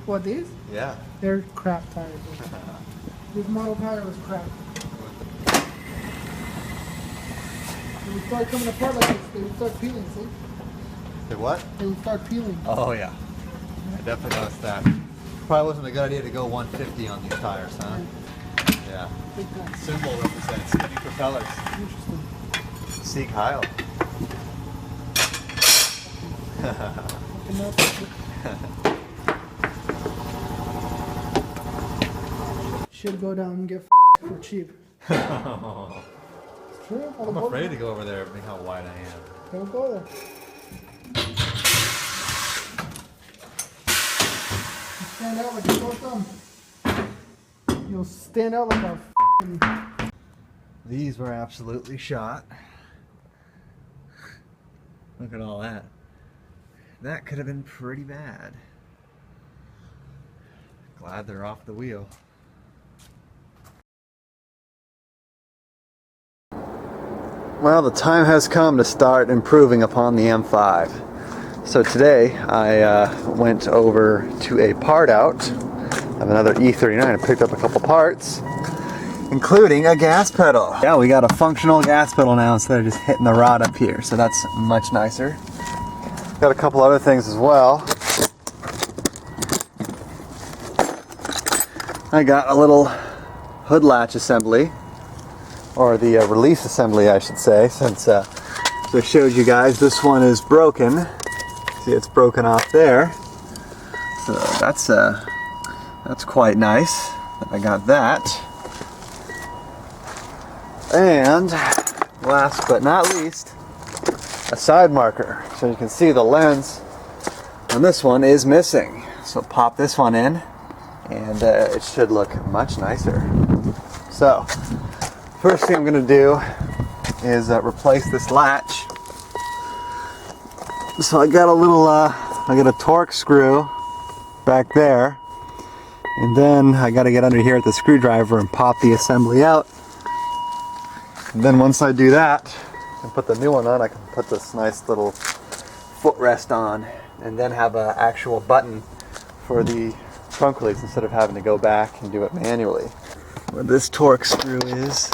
What, these? Yeah. They're crap tires. This model tire was crap. They would start coming apart like this. They would start peeling, see? Say what? They would start peeling. Oh yeah. I definitely noticed that. Probably wasn't a good idea to go 150 on these tires, huh? Yeah. Big time. Symbol represents spinning propellers. Interesting. Sieg Heil. Should go down and get for cheap. True. I'm afraid to go over there and how wide I am. Don't go there. You stand out like a sore thumb. You'll stand out like a f***ing... These were absolutely shot. Look at all that. That could have been pretty bad. Glad they're off the wheel. Well, the time has come to start improving upon the M5. So today I went over to a part out of another E39 and picked up a couple parts, including a gas pedal. Yeah, we got a functional gas pedal now instead of just hitting the rod up here, so that's much nicer. Got a couple other things as well. I got a little hood latch assembly, or the release assembly I should say, since as I showed you guys, this one is broken. See, it's broken off there. So that's quite nice that I got that. And last but not least, a side marker. So you can see the lens on this one is missing. So pop this one in and it should look much nicer. So first thing I'm going to do is replace this latch. So I got a little, I got a torque screw back there, and then I got to get under here with the screwdriver and pop the assembly out. And then once I do that and put the new one on, I can put this nice little footrest on and then have an actual button for the trunk release instead of having to go back and do it manually. Where this torque screw is,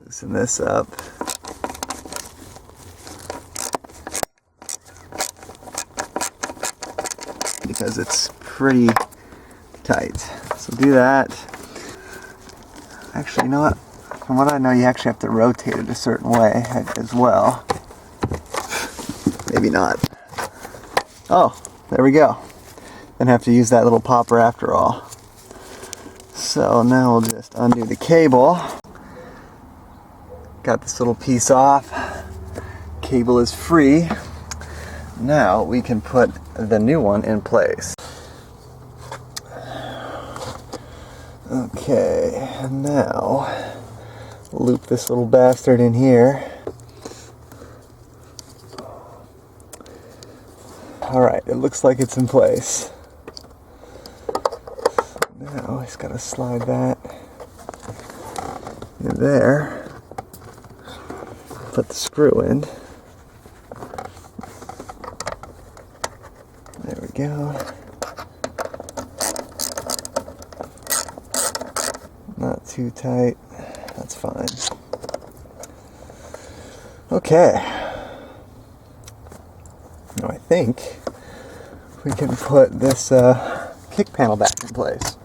loosen this up. Because it's pretty tight. So do that. Actually, you know what? From what I know, you actually have to rotate it a certain way as well. Maybe not. Oh, there we go. Then have to use that little popper after all. So now we'll just undo the cable. Got this little piece off. Cable is free. Now we can put the new one in place. Okay, and now loop this little bastard in here. Alright, it looks like it's in place. Now I just gotta slide that in there. Put the screw in. There we go. Not too tight. That's fine. Okay. Now I think we can put this kick panel back in place.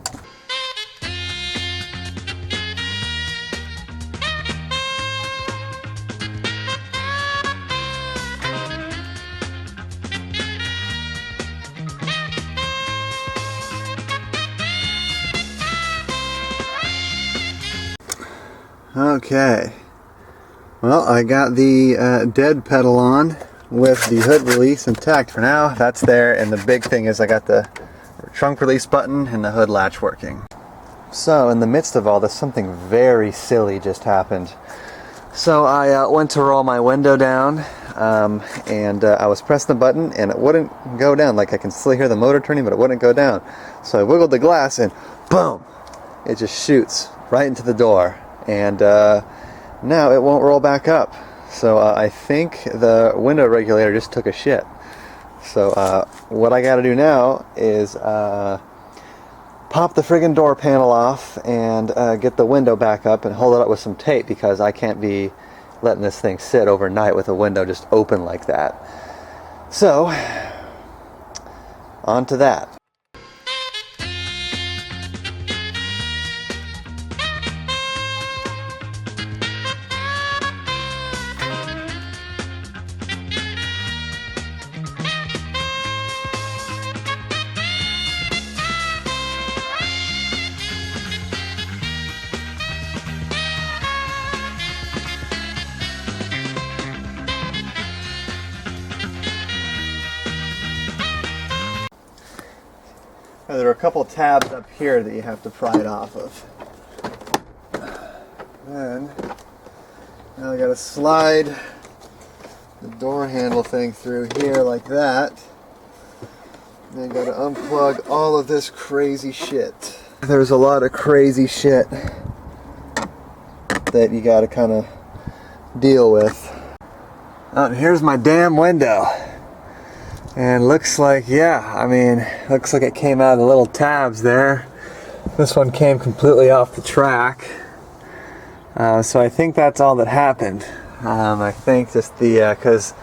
Okay, well, I got the dead pedal on with the hood release intact for now. That's there, and the big thing is I got the trunk release button and the hood latch working. So in the midst of all this, something very silly just happened. So I went to roll my window down, and I was pressing the button and it wouldn't go down. Like I can still hear the motor turning, but it wouldn't go down. So I wiggled the glass and boom, it just shoots right into the door. And now it won't roll back up. So I think the window regulator just took a shit. So what I gotta do now is pop the friggin' door panel off and get the window back up and hold it up with some tape, because I can't be letting this thing sit overnight with a window just open like that. So, on to that. There are a couple tabs up here that you have to pry it off of. Then, now I gotta slide the door handle thing through here like that. Then gotta unplug all of this crazy shit. There's a lot of crazy shit that you gotta kind of deal with. Oh, and here's my damn window. And looks like, yeah, I mean, looks like it came out of the little tabs there. This one came completely off the track. So I think that's all that happened. I think just the, because,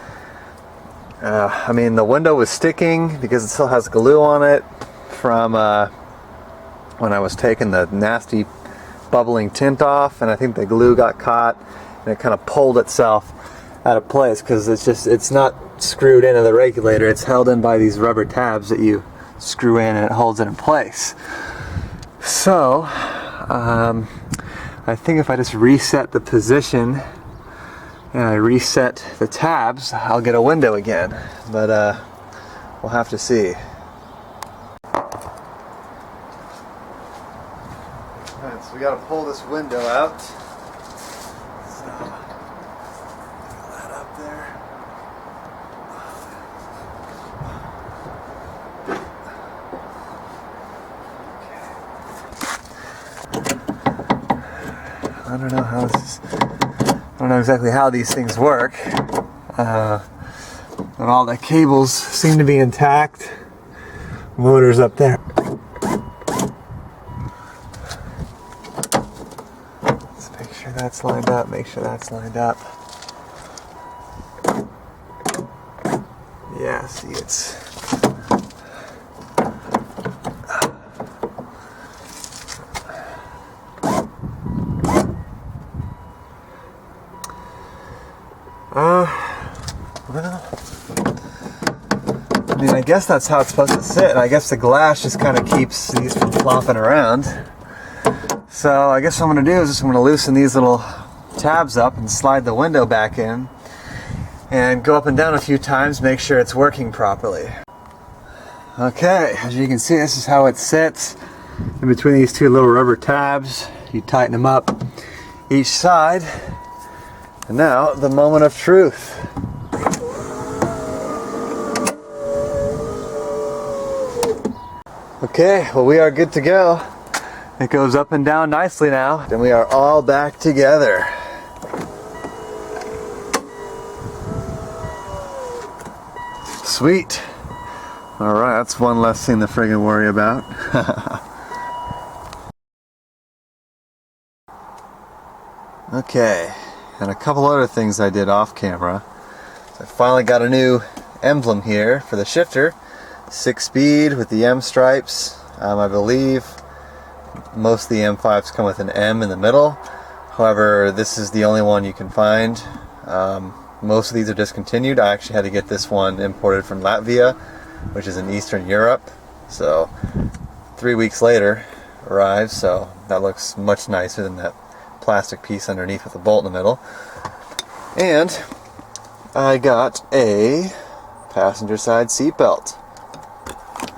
I mean, the window was sticking because it still has glue on it from when I was taking the nasty bubbling tint off, and I think the glue got caught and it kind of pulled itself out of place, because it's not screwed into the regulator, it's held in by these rubber tabs that you screw in and it holds it in place. So I think if I just reset the position and I reset the tabs, I'll get a window again, but we'll have to see. Alright, so we got to pull this window out. I don't know how this is, I don't know exactly how these things work. And all the cables seem to be intact. Motor's up there. Let's make sure that's lined up, make sure that's lined up. Yeah, see, it's well, I mean, I guess that's how it's supposed to sit, and I guess the glass just kind of keeps these from flopping around. So I guess what I'm going to do is just I'm going to loosen these little tabs up and slide the window back in and go up and down a few times, make sure it's working properly. Okay, as you can see, this is how it sits in between these two little rubber tabs. You tighten them up each side. And now, the moment of truth. Okay, well, we are good to go. It goes up and down nicely now, and we are all back together. Sweet. Alright, that's one less thing to friggin' worry about. Okay. And a couple other things I did off camera. So I finally got a new emblem here for the shifter. 6-speed with the M stripes. I believe most of the M5s come with an M in the middle. However, this is the only one you can find. Most of these are discontinued. I actually had to get this one imported from Latvia, which is in Eastern Europe. So 3 weeks later arrives, so that looks much nicer than that plastic piece underneath with a bolt in the middle. And I got a passenger side seat belt.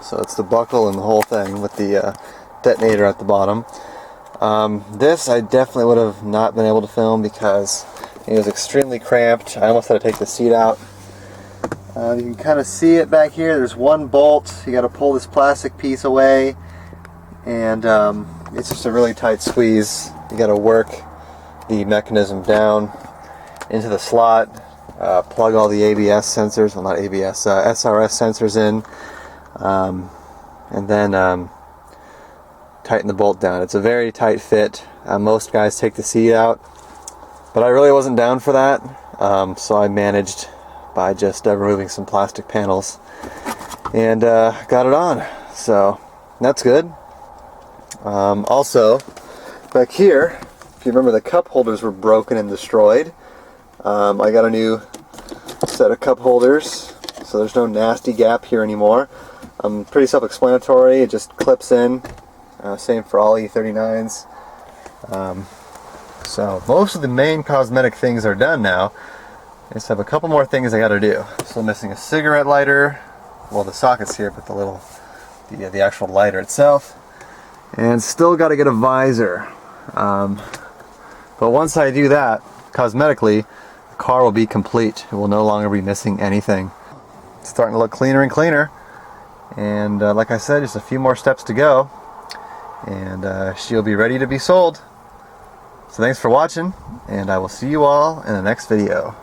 So it's the buckle and the whole thing with the detonator at the bottom. This I definitely would have not been able to film because it was extremely cramped. I almost had to take the seat out. You can kind of see it back here. There's one bolt. You got to pull this plastic piece away, and it's just a really tight squeeze. You got to work the mechanism down into the slot. plug all the ABS sensors, well not ABS, SRS sensors in, and then tighten the bolt down. It's a very tight fit. Most guys take the seat out, but I really wasn't down for that, so I managed by just removing some plastic panels and got it on. So that's good. Also, back here, if you remember, the cup holders were broken and destroyed. I got a new set of cup holders, so there's no nasty gap here anymore. Pretty self-explanatory. It just clips in. Same for all E39s. So most of the main cosmetic things are done now. I just have a couple more things I got to do. Still missing a cigarette lighter. Well, the socket's here, but the actual lighter itself. And still got to get a visor. But once I do that, cosmetically, the car will be complete. It will no longer be missing anything. It's starting to look cleaner and cleaner. And like I said, just a few more steps to go. And she'll be ready to be sold. So thanks for watching, and I will see you all in the next video.